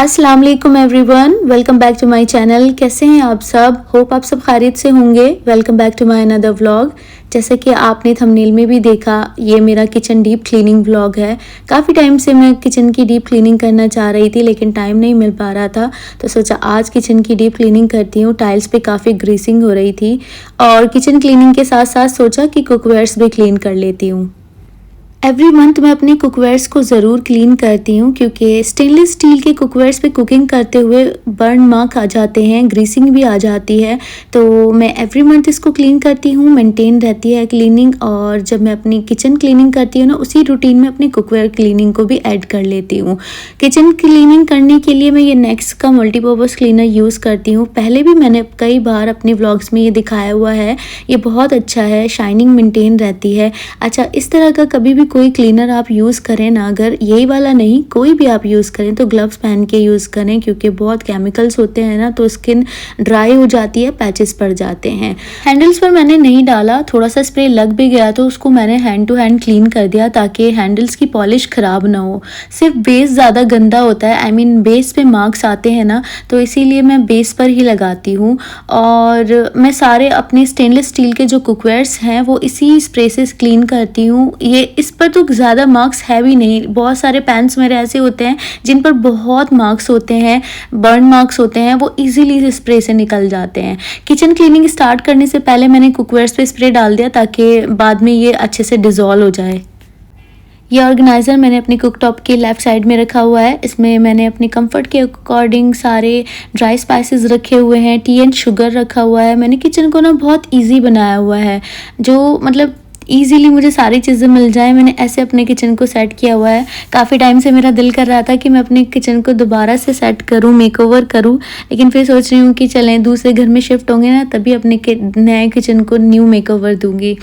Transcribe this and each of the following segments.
अस्सलाम वालेकुम everyone, welcome back to my channel. कैसे हैं आप सब? होप आप सब खैरियत से होंगे। Welcome back to my another vlog. जैसा कि आपने थंबनेल में भी देखा, ये मेरा किचन डीप क्लीनिंग व्लॉग है। काफ़ी टाइम से मैं किचन की डीप क्लीनिंग करना चाह रही थी, लेकिन टाइम नहीं मिल पा रहा था, तो सोचा आज किचन की डीप क्लीनिंग करती हूँ। टाइल्स पे काफ़ी ग्रीसिंग हो रही थी और किचन क्लीनिंग के साथ साथ सोचा कि कुकवेयर्स भी क्लीन कर लेती हूँ। एवरी मंथ मैं अपने कुकवेयर्स को ज़रूर क्लीन करती हूँ, क्योंकि स्टेनलेस स्टील के कुकवेयर्स पे कुकिंग करते हुए बर्न मार्क आ जाते हैं, ग्रीसिंग भी आ जाती है। तो मैं एवरी मंथ इसको क्लीन करती हूँ, मेंटेन रहती है क्लीनिंग। और जब मैं अपनी किचन क्लीनिंग करती हूँ ना, उसी रूटीन में अपनी कुकवेयर क्लीनिंग को भी ऐड कर लेती हूँ। किचन क्लीनिंग करने के लिए मैं ये नेक्स्ट का मल्टीपर्पज़ क्लीनर यूज़ करती हूँ। पहले भी मैंने कई बार अपने व्लॉग्स में ये दिखाया हुआ है। ये बहुत अच्छा है, शाइनिंग मेंटेन रहती है। अच्छा, इस तरह का कभी भी कोई क्लीनर आप यूज़ करें ना, अगर यही वाला नहीं कोई भी आप यूज़ करें, तो ग्लव्स पहन के यूज़ करें, क्योंकि बहुत केमिकल्स होते हैं ना, तो स्किन ड्राई हो जाती है, पैचेस पड़ जाते हैं। हैंडल्स पर मैंने नहीं डाला, थोड़ा सा स्प्रे लग भी गया तो उसको मैंने हैंड टू हैंड क्लीन कर दिया, ताकि हैंडल्स की पॉलिश ख़राब ना हो। सिर्फ बेस ज़्यादा गंदा होता है, बेस पे मार्क्स आते हैं ना, तो इसीलिए मैं बेस पर ही लगाती हूँ। और मैं सारे अपने स्टेनलेस स्टील के जो कुकवेयर्स हैं वो इसी स्प्रे से क्लीन करती हूँ। ये इस पर तो ज़्यादा मार्क्स है भी नहीं। बहुत सारे पैन्स मेरे ऐसे होते हैं जिन पर बहुत मार्क्स होते हैं, बर्न मार्क्स होते हैं, वो इजीली इस स्प्रे से निकल जाते हैं। किचन क्लीनिंग स्टार्ट करने से पहले मैंने कुकवेयर्स पे स्प्रे डाल दिया, ताकि बाद में ये अच्छे से डिज़ोल्व हो जाए। ये ऑर्गेनाइज़र मैंने अपनी कुकटॉप के लेफ़्ट साइड में रखा हुआ है। इसमें मैंने अपने कंफर्ट के अकॉर्डिंग सारे ड्राई स्पाइसेस रखे हुए हैं, टी एंड शुगर रखा हुआ है। मैंने किचन को ना बहुत इजी बनाया हुआ है, जो मतलब ईज़िली मुझे सारी चीज़ें मिल जाएँ, मैंने ऐसे अपने किचन को सेट किया हुआ है। काफ़ी टाइम से मेरा दिल कर रहा था कि मैं अपने किचन को दोबारा से सेट करूँ, मेकओवर करूँ, लेकिन फिर सोच रही हूँ कि चलें दूसरे घर में शिफ्ट होंगे ना, तभी अपने नए किचन को न्यू मेकओवर दूँगी।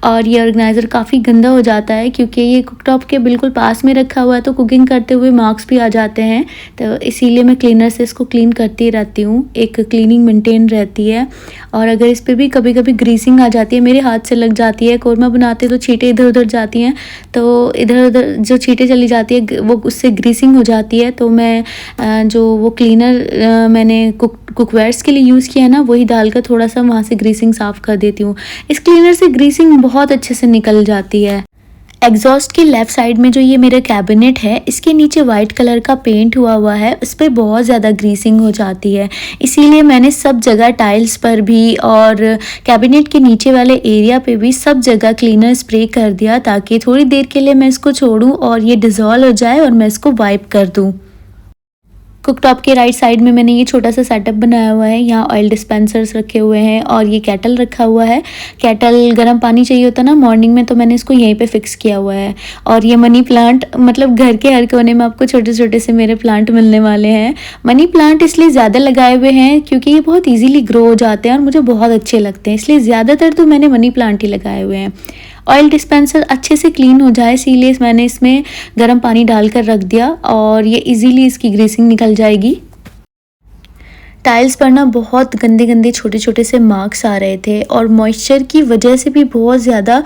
और ये ऑर्गेनाइज़र काफ़ी गंदा हो जाता है, क्योंकि ये कुकटॉप के बिल्कुल पास में रखा हुआ है, तो कुकिंग करते हुए मार्क्स भी आ जाते हैं। तो इसीलिए मैं क्लीनर से इसको क्लीन करती रहती हूँ, एक क्लीनिंग मेंटेन रहती है। और अगर इस पर भी कभी कभी ग्रीसिंग आ जाती है, मेरे हाथ से लग जाती है, कौरमा बनाते तो छींटे इधर उधर जाती हैं, तो इधर उधर जो छींटे चली जाती है वो उससे ग्रीसिंग हो जाती है। तो मैं जो वो क्लीनर मैंने कुकवेयर्स के लिए यूज़ किया है ना, वही डालकर थोड़ा सा वहाँ से ग्रीसिंग साफ़ कर देती हूँ। इस क्लीनर से ग्रीसिंग बहुत अच्छे से निकल जाती है। एग्जॉस्ट के लेफ़्ट साइड में जो ये मेरा कैबिनेट है, इसके नीचे वाइट कलर का पेंट हुआ है, उस पर बहुत ज़्यादा ग्रीसिंग हो जाती है। इसीलिए मैंने सब जगह टाइल्स पर भी और कैबिनेट के नीचे वाले एरिया पे भी सब जगह क्लीनर स्प्रे कर दिया, ताकि थोड़ी देर के लिए मैं इसको छोड़ूं और ये डिज़ोल्व हो जाए और मैं इसको वाइप कर दूं। कुकटॉप के राइट साइड में मैंने ये छोटा सा सेटअप बनाया हुआ है। यहाँ ऑयल डिस्पेंसर्स रखे हुए हैं और ये केटल रखा हुआ है। केटल गर्म पानी चाहिए होता ना मॉर्निंग में, तो मैंने इसको यहीं पे फिक्स किया हुआ है। और ये मनी प्लांट, मतलब घर के हर कोने में आपको छोटे छोटे से मेरे प्लांट मिलने वाले हैं। मनी प्लांट इसलिए ज़्यादा लगाए हुए हैं क्योंकि ये बहुत ईजीली ग्रो हो जाते हैं और मुझे बहुत अच्छे लगते हैं, इसलिए ज़्यादातर तो मैंने मनी प्लांट ही लगाए हुए हैं। ऑयल डिस्पेंसर अच्छे से क्लीन हो जाए, इसीलिए मैंने इसमें गर्म पानी डालकर रख दिया और ये इजीली इसकी ग्रीसिंग निकल जाएगी। टाइल्स पर ना बहुत गंदे गंदे छोटे छोटे से मार्क्स आ रहे थे और मॉइस्चर की वजह से भी बहुत ज़्यादा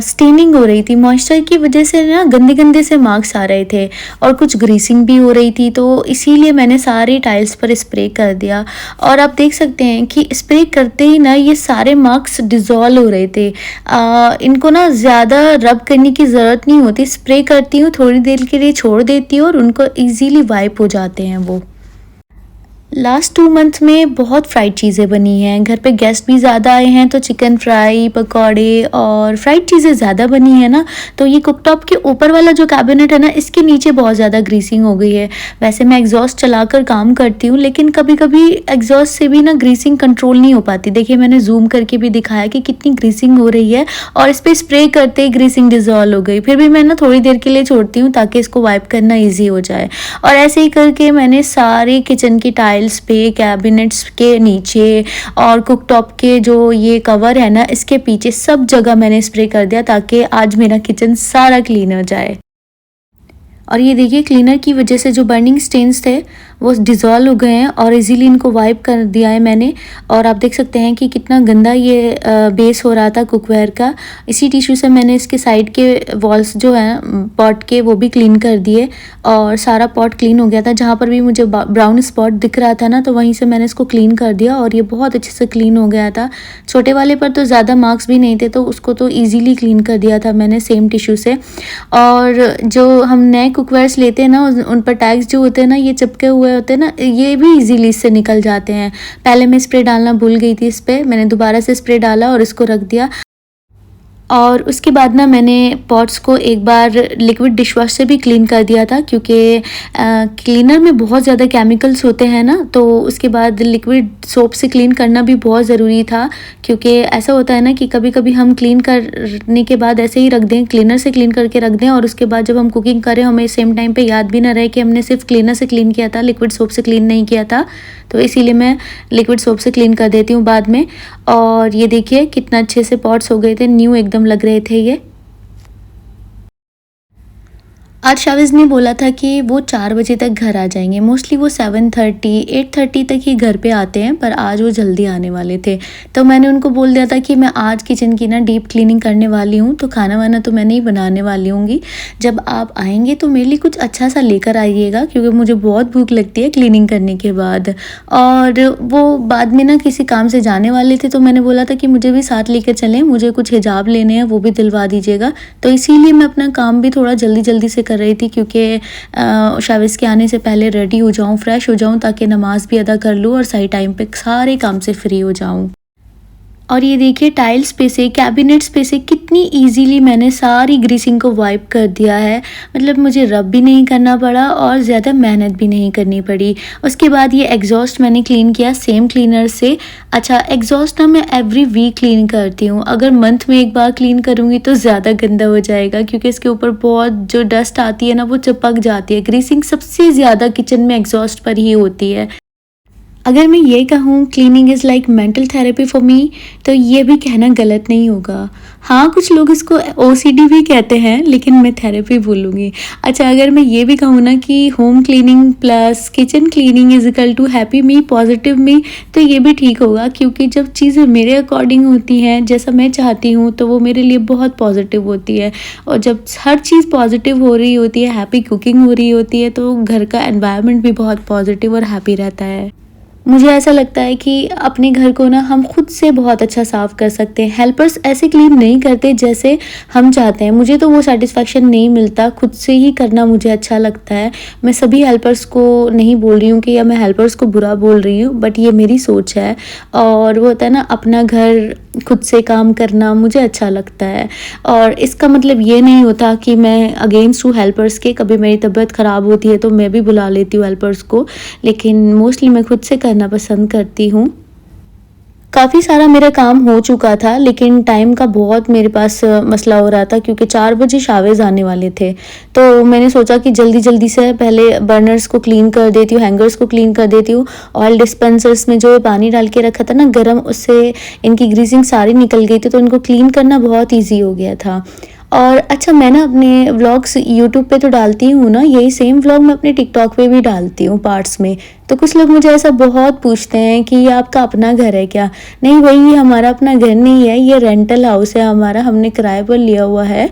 स्टेनिंग हो रही थी। मॉइस्चर की वजह से ना गंदे गंदे से मार्क्स आ रहे थे और कुछ ग्रीसिंग भी हो रही थी, तो इसीलिए मैंने सारे टाइल्स पर स्प्रे कर दिया। और आप देख सकते हैं कि स्प्रे करते ही ना ये सारे मार्क्स डिज़ोल्व हो रहे थे। इनको ना ज़्यादा रब करने की ज़रूरत नहीं होती, स्प्रे करती हूँ, थोड़ी देर के लिए छोड़ देती हूँ और उनको ईज़िली वाइप हो जाते हैं वो। लास्ट 2 मंथ्स में बहुत फ्राइड चीज़ें बनी हैं, घर पे गेस्ट भी ज़्यादा आए हैं, तो चिकन फ्राई, पकौड़े और फ्राइड चीज़ें ज़्यादा बनी है ना। तो ये कुकटॉप के ऊपर वाला जो कैबिनेट है ना, इसके नीचे बहुत ज़्यादा ग्रीसिंग हो गई है। वैसे मैं एग्जॉस्ट चलाकर काम करती हूँ, लेकिन कभी कभी एग्जॉस्ट से भी ना ग्रीसिंग कंट्रोल नहीं हो पाती। देखिए मैंने जूम करके भी दिखाया कि कितनी ग्रीसिंग हो रही है और इस पर स्प्रे करते ही ग्रीसिंग डिज़ोल्व हो गई। फिर भी मैं ना थोड़ी देर के लिए छोड़ती हूँ ताकि इसको वाइप करना ईजी हो जाए। और ऐसे ही करके मैंने सारे किचन की टाइल्स पे, कैबिनेट्स के नीचे और कुकटॉप के जो ये कवर है ना, इसके पीछे सब जगह मैंने स्प्रे कर दिया, ताकि आज मेरा किचन सारा क्लीन हो जाए। और ये देखिए क्लीनर की वजह से जो बर्निंग स्टेन्स थे वो डिज़ोल्व हो गए हैं और इजीली इनको वाइप कर दिया है मैंने। और आप देख सकते हैं कि कितना गंदा ये बेस हो रहा था कुकवेयर का। इसी टिश्यू से मैंने इसके साइड के वॉल्स जो हैं पॉट के वो भी क्लीन कर दिए और सारा पॉट क्लीन हो गया था। जहाँ पर भी मुझे ब्राउन स्पॉट दिख रहा था ना, तो वहीं से मैंने इसको क्लीन कर दिया और ये बहुत अच्छे से क्लीन हो गया था। छोटे वाले पर तो ज़्यादा मार्क्स भी नहीं थे, तो उसको तो ईजीली क्लीन कर दिया था मैंने सेम टिश्यू से। और जो हम नए कुकवेयर्स लेते हैं ना, उन पर टैग्स जो होते हैं ना, ये चिपके हुए होते हैं ना, ये भी ईजीली इससे निकल जाते हैं। पहले मैं स्प्रे डालना भूल गई थी इस पर, मैंने दोबारा से स्प्रे डाला और इसको रख दिया। और उसके बाद ना मैंने पॉट्स को एक बार लिक्विड डिश वॉश से भी क्लीन कर दिया था, क्योंकि क्लीनर में बहुत ज़्यादा केमिकल्स होते हैं ना, तो उसके बाद लिक्विड सोप से क्लीन करना भी बहुत ज़रूरी था। क्योंकि ऐसा होता है ना कि कभी कभी हम क्लीन करने के बाद ऐसे ही रख दें, क्लीनर से क्लीन करके रख दें, और उसके बाद जब हम कुकिंग करें हमें सेम टाइम पे याद भी ना रहे कि हमने सिर्फ क्लीनर से क्लीन किया था, लिक्विड सोप से क्लीन नहीं किया था। तो इसीलिए मैं लिक्विड सोप से क्लीन कर देती हूँ बाद में। और ये देखिए कितना अच्छे से पॉट्स हो गए थे, न्यू एकदम लग रहे थे ये। आज शाविज़ ने बोला था कि वो 4 बजे तक घर आ जाएंगे। मोस्टली वो 7:30 8:30 तक ही घर पे आते हैं, पर आज वो जल्दी आने वाले थे। तो मैंने उनको बोल दिया था कि मैं आज किचन की ना डीप क्लीनिंग करने वाली हूँ, तो खाना वाना तो मैं नहीं बनाने वाली हूँगी। जब आप आएंगे तो मेरे लिए कुछ अच्छा सा लेकर आइएगा, क्योंकि मुझे बहुत भूख लगती है क्लीनिंग करने के बाद। और वो बाद में ना किसी काम से जाने वाले थे, तो मैंने बोला था कि मुझे भी साथ लेकर चलें, मुझे कुछ हिजाब लेने हैं, वो भी दिलवा दीजिएगा। तो इसीलिए मैं अपना काम भी थोड़ा जल्दी जल्दी से कर रही थी, क्योंकि शाविज़ के आने से पहले रेडी हो जाऊं, फ्रेश हो जाऊं, ताकि नमाज भी अदा कर लूं और सही टाइम पे सारे काम से फ्री हो जाऊं। और ये देखिए टाइल्स पे से, कैबिनेट्स पे से कितनी इजीली मैंने सारी ग्रीसिंग को वाइप कर दिया है। मतलब मुझे रब भी नहीं करना पड़ा और ज़्यादा मेहनत भी नहीं करनी पड़ी। उसके बाद ये एग्जॉस्ट मैंने क्लीन किया सेम क्लीनर से। अच्छा, एग्जॉस्ट ना मैं एवरी वीक क्लीन करती हूँ। अगर मंथ में एक बार क्लीन करूँगी तो ज़्यादा गंदा हो जाएगा, क्योंकि इसके ऊपर बहुत जो डस्ट आती है ना, वो चिपक जाती है। ग्रीसिंग सबसे ज़्यादा किचन में एग्जॉस्ट पर ही होती है। अगर मैं ये कहूँ cleaning is like mental therapy for me, तो ये भी कहना गलत नहीं होगा। हाँ, कुछ लोग इसको ओसीडी भी कहते हैं, लेकिन मैं थेरेपी बोलूँगी। अच्छा, अगर मैं ये भी कहूँ ना कि home cleaning plus kitchen cleaning is equal to happy me, positive me, तो ये भी ठीक होगा। क्योंकि जब चीज़ें मेरे अकॉर्डिंग होती हैं, जैसा मैं चाहती हूँ, तो वो मेरे लिए बहुत पॉजिटिव होती है। और जब हर चीज़ पॉजिटिव हो रही होती है, हैप्पी कुकिंग हो रही होती है, तो घर का एनवायरनमेंट भी बहुत पॉजिटिव और हैप्पी रहता है। मुझे ऐसा लगता है कि अपने घर को ना हम खुद से बहुत अच्छा साफ़ कर सकते हैं। हेल्पर्स ऐसे क्लीन नहीं करते जैसे हम चाहते हैं। मुझे तो वो सेटिस्फेक्शन नहीं मिलता, खुद से ही करना मुझे अच्छा लगता है। मैं सभी हेल्पर्स को नहीं बोल रही हूँ कि या मैं हेल्पर्स को बुरा बोल रही हूँ, बट ये मेरी सोच है। और वो होता है ना, अपना घर खुद से काम करना मुझे अच्छा लगता है। और इसका मतलब ये नहीं होता कि मैं अगेंस्ट हूँ हेल्पर्स के। कभी मेरी तबीयत ख़राब होती है तो मैं भी बुला लेती हूँ हेल्पर्स को, लेकिन मोस्टली मैं खुद से करना पसंद करती हूँ। काफ़ी सारा मेरा काम हो चुका था, लेकिन टाइम का बहुत मेरे पास मसला हो रहा था, क्योंकि 4 बजे शाविज़ आने वाले थे। तो मैंने सोचा कि जल्दी जल्दी से पहले बर्नर्स को क्लीन कर देती हूँ, हैंगर्स को क्लीन कर देती हूँ। ऑयल डिस्पेंसर्स में जो पानी डाल के रखा था ना गर्म, उससे इनकी ग्रीसिंग सारी निकल गई थी, तो इनको क्लीन करना बहुत ईजी हो गया था। और अच्छा, मैं ना अपने व्लॉग्स यूट्यूब पे तो डालती हूँ ना, यही सेम व्लॉग मैं अपने टिकटॉक पे भी डालती हूँ पार्ट्स में। तो कुछ लोग मुझे ऐसा बहुत पूछते हैं कि ये आपका अपना घर है क्या? नहीं भाई, ये हमारा अपना घर नहीं है, ये रेंटल हाउस है हमारा, हमने किराए पर लिया हुआ है।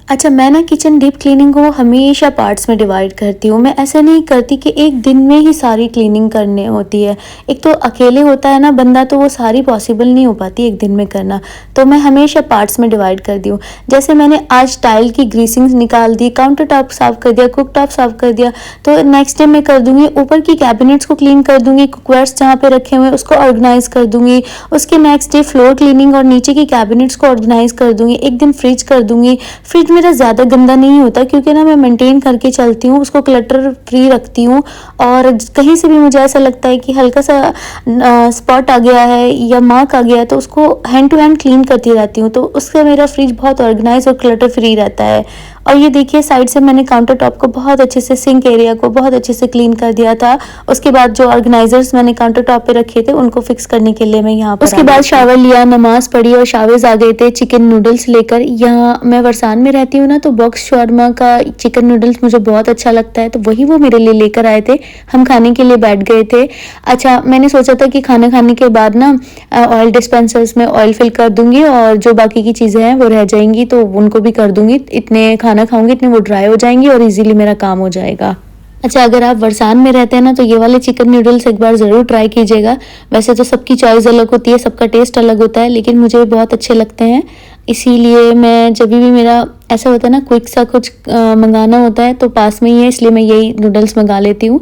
अच्छा, मैं ना किचन डीप क्लीनिंग को हमेशा पार्ट्स में डिवाइड करती हूँ। मैं ऐसा नहीं करती कि एक दिन में ही सारी क्लीनिंग करनी होती है। एक तो अकेले होता है ना बंदा, तो वो सारी पॉसिबल नहीं हो पाती एक दिन में करना। तो मैं हमेशा पार्ट्स में डिवाइड कर दी हूँ। जैसे मैंने आज टाइल की ग्रीसिंग निकाल दी, काउंटर टॉप साफ़ कर दिया, कुक टॉप साफ़ कर दिया, तो नेक्स्ट डे मैं कर दूँगी ऊपर की कैबिनेट्स को क्लीन कर दूँगी, कुकवेयर्स जहाँ पे रखे हुए हैं उसको ऑर्गेनाइज कर दूँगी। उसके नेक्स्ट डे फ्लोर क्लीनिंग और नीचे की कैबिनेट्स को ऑर्गेनाइज कर दूँगी। एक दिन फ्रिज कर दूँगी। फ्रिज मेरा ज़्यादा गंदा नहीं होता, क्योंकि ना मैं मेंटेन करके चलती हूँ, उसको क्लटर फ्री रखती हूँ। और कहीं से भी मुझे ऐसा लगता है कि हल्का सा स्पॉट आ गया है या मार्क आ गया है, तो उसको हैंड टू हैंड क्लीन करती रहती हूँ। तो उससे मेरा फ्रिज बहुत ऑर्गेनाइज और क्लटर फ्री रहता है। और ये देखिए साइड से मैंने काउंटर टॉप को बहुत अच्छे से, सिंक एरिया को बहुत अच्छे से क्लीन कर दिया था। उसके बाद जो ऑर्गेनाइजर्स मैंने काउंटर टॉप पे रखे थे उनको फिक्स करने के लिए मैं यहाँ पर उसके बाद शावर लिया, नमाज पढ़ी और शावेज आ गए थे चिकन नूडल्स लेकर। यहाँ मैं वरसान में रहती हूँ ना, तो बॉक्स शॉर्मा का चिकन नूडल्स मुझे बहुत अच्छा लगता है, तो वही वो मेरे लिए लेकर आए थे। हम खाने के लिए बैठ गए थे। अच्छा, मैंने सोचा था कि खाना खाने के बाद ना ऑयल डिस्पेंसर्स में ऑयल फिल कर दूंगी और जो बाकी की चीज़ें हैं वो रह जाएंगी तो उनको भी कर दूंगी। इतने खाना खाऊंगी इतने वो ड्राई हो जाएंगी और इजीली मेरा काम हो जाएगा। अच्छा, अगर आप वरसान में रहते हैं ना तो ये वाले चिकन नूडल्स एक बार ज़रूर ट्राई कीजिएगा। वैसे तो सबकी चॉइस अलग होती है, सबका टेस्ट अलग होता है, लेकिन मुझे बहुत अच्छे लगते हैं। इसीलिए मैं जब भी मेरा ऐसा होता है ना, क्विक सा कुछ मंगाना होता है तो पास में ही है, इसलिए मैं यही नूडल्स मंगा लेती हूँ।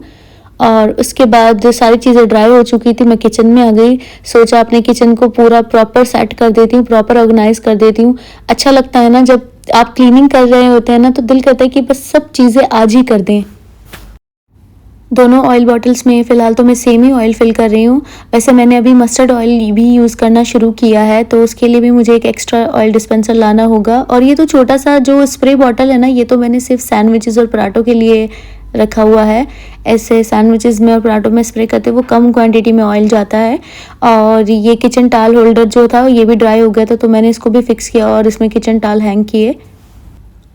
और उसके बाद सारी चीज़ें ड्राई हो चुकी थी, मैं किचन में आ गई। सोचा अपने किचन को पूरा प्रॉपर सेट कर देती हूँ, प्रॉपर ऑर्गेनाइज कर देती हूँ। अच्छा लगता है ना जब आप क्लीनिंग कर रहे होते हैं ना, तो दिल करता है कि बस सब चीज़ें आज ही कर दें। दोनों ऑयल बॉटल्स में फ़िलहाल तो मैं सेम ही ऑयल फिल कर रही हूँ। वैसे मैंने अभी मस्टर्ड ऑयल भी यूज़ करना शुरू किया है, तो उसके लिए भी मुझे एक एक्स्ट्रा ऑयल डिस्पेंसर लाना होगा। और ये तो छोटा सा जो स्प्रे बॉटल है ना, ये तो मैंने सिर्फ सैंडविचेस और पराठों के लिए रखा हुआ है। ऐसे सैंडविचेस में और पराठों में स्प्रे करते वो कम क्वांटिटी में ऑयल जाता है। और ये किचन टाल होल्डर जो था ये भी ड्राई हो गया था, तो मैंने इसको भी फिक्स किया और इसमें किचन टाल हैंग किए।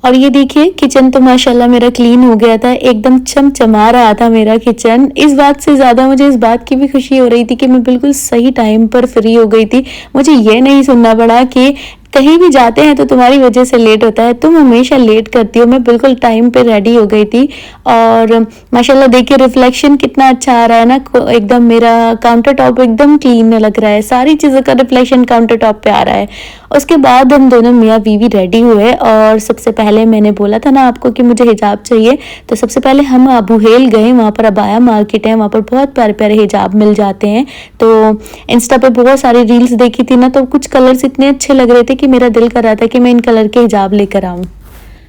और ये देखिए किचन तो माशाल्लाह मेरा क्लीन हो गया था, एकदम चमचमा रहा था मेरा किचन। इस बात से ज़्यादा मुझे इस बात की भी खुशी हो रही थी कि मैं बिल्कुल सही टाइम पर फ्री हो गई थी। मुझे ये नहीं सुनना पड़ा कि कहीं भी जाते हैं तो तुम्हारी वजह से लेट होता है, तुम हमेशा लेट करती हो। मैं बिल्कुल टाइम पे रेडी हो गई थी। और माशाल्लाह देखिए रिफ्लेक्शन कितना अच्छा आ रहा है ना, एकदम मेरा काउंटर टॉप एकदम क्लीन लग रहा है, सारी चीज़ों का रिफ्लेक्शन काउंटर टॉप पे आ रहा है। उसके बाद हम दोनों मियाँ बीवी रेडी हुए और सबसे पहले मैंने बोला था ना आपको कि मुझे हिजाब चाहिए, तो सबसे पहले हम अबू हेल गए। वहाँ पर अबाया मार्केट है, वहाँ पर बहुत प्यारे प्यारे हिजाब मिल जाते हैं। तो इंस्टा पे बहुत सारी रील्स देखी थी ना, तो कुछ कलर्स इतने अच्छे लग रहे थे कि मेरा दिल कर रहा था कि मैं इन कलर के हिजाब लेकर आऊँ।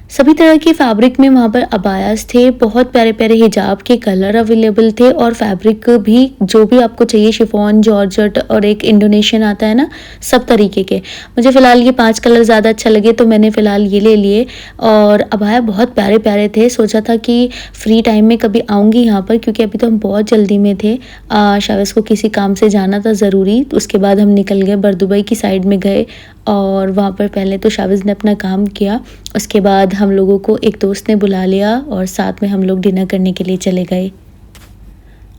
सभी तरह के फैब्रिक में वहाँ पर अबायास थे, बहुत प्यारे प्यारे हिजाब के कलर अवेलेबल थे और फैब्रिक भी जो भी आपको चाहिए, शिफॉन, जॉर्जेट और एक इंडोनेशियन आता है ना, सब तरीके के। मुझे फ़िलहाल ये 5 कलर ज़्यादा अच्छा लगे तो मैंने फ़िलहाल ये ले लिए। और अबाया बहुत प्यारे प्यारे थे। सोचा था कि फ्री टाइम में कभी आऊँगी यहाँ पर, क्योंकि अभी तो हम बहुत जल्दी में थे। शावज़ को किसी काम से जाना था ज़रूरी, तो उसके बाद हम निकल गए, बरदुबई की साइड में गए और वहाँ पर पहले तो शावज़ ने अपना काम किया। उसके बाद हम लोगों को एक दोस्त ने बुला लिया और साथ में हम लोग डिनर करने के लिए चले गए।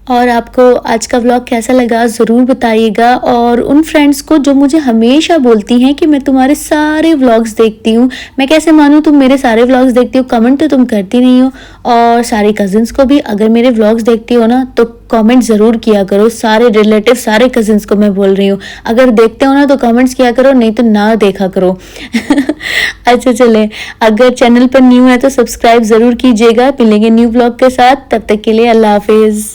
और आपको आज का व्लॉग कैसा लगा ज़रूर बताइएगा। और उन फ्रेंड्स को जो मुझे हमेशा बोलती हैं कि मैं तुम्हारे सारे व्लॉग्स देखती हूँ, मैं कैसे मानूँ तुम मेरे सारे व्लॉग्स देखती हो, कमेंट तो तुम करती नहीं हो। और सारे कज़िन्स को भी अगर मेरे व्लॉग्स देखती हो ना तो कमेंट ज़रूर किया करो। सारे रिलेटिव, सारे कज़िन्स को मैं बोल रही हूँ, अगर देखते हो ना तो कमेंट्स किया करो, नहीं तो ना देखा करो। अच्छा चले, अगर चैनल पर न्यू है तो सब्सक्राइब ज़रूर कीजिएगा। मिलेंगे न्यू व्लॉग के साथ, तब तक के लिए अल्लाह हाफिज़।